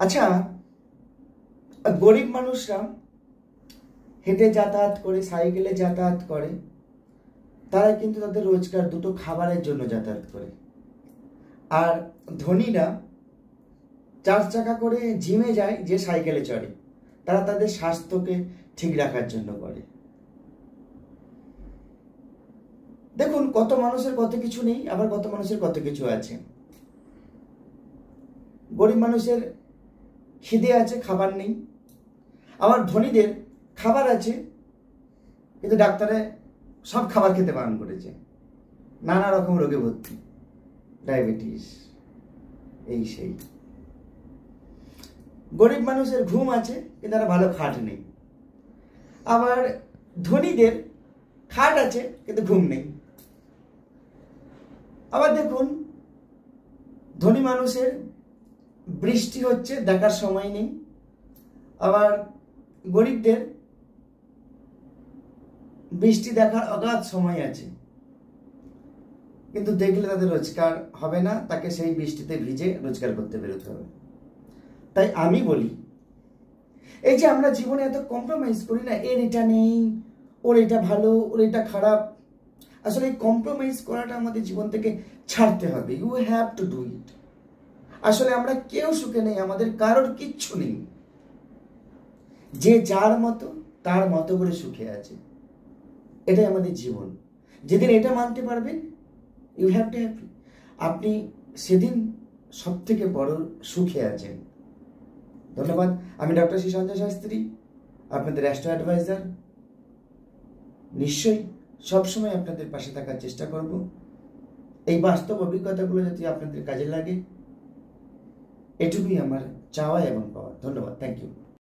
আচ্ছা, গরিব মানুষরা হেঁটে যাতায়াত করে, সাইকেলে যাতায়াত করে, তারা কিন্তু তাদের রোজগার দুটো খাবারের জন্য যাতায়াত করে। আর ধনীরা 4 চাকা করে জিমে যায়, যে সাইকেলে চড়ে, তারা তাদের স্বাস্থ্যকে ঠিক রাখার জন্য করে। দেখুন, কত মানুষের কত কিছু নেই, আবার কত মানুষের কত কিছু আছে। গরিব মানুষের খিদে আছে, খাবার নেই। আবার ধনীদের খাবার আছে, কিন্তু ডাক্তারে সব খাবার খেতে বারণ করেছে, নানা রকম রোগে ভর্তি, ডায়াবেটিস, এই সেই। গরিব মানুষের ঘুম আছে, কিন্তু তারা ভালো খাট নেই। আবার ধনীদের খাট আছে, কিন্তু ঘুম নেই। আবার দেখুন, ধনী মানুষের বৃষ্টি হচ্ছে, দেখার সময় নেই। আবার গরিবদের বৃষ্টি দেখার অগাধ সময় আছে, কিন্তু দেখলে তাদের রোজগার হবে না, তাকে সেই বৃষ্টিতে ভিজে রোজগার করতে বেরোতে হবে। তাই আমি বলি, এই যে আমরা জীবনে এত কম্প্রোমাইজ করি না, এর এটা নেই, ওর এটা ভালো, ওর এটা খারাপ, আসলে এই কম্প্রোমাইজ করাটা আমাদের জীবন থেকে ছাড়তে হবে। You have to do it. আসলে আমরা কেউ সুখে নেই, আমাদের কারোর কিচ্ছু নেই। যে যার মতো তার মতো করে সুখে আছে, এটাই আমাদের জীবন। যেদিন এটা মানতে পারবেন, ইউ হ্যাভ টু হ্যাপি, আপনি সেদিন সব থেকে বড় সুখে আছেন। ধন্যবাদ। আমি ডক্টর শ্রী সঞ্জয় শাস্ত্রী, আপনাদের অ্যাস্ট্রো অ্যাডভাইজার। নিশ্চয়ই সবসময় আপনাদের পাশে থাকার চেষ্টা করব। এই বাস্তব অভিজ্ঞতাগুলো যাতে আপনাদের কাজে লাগে, এটুকুই আমার চাওয়া এবং পাওয়া। ধন্যবাদ। Thank you.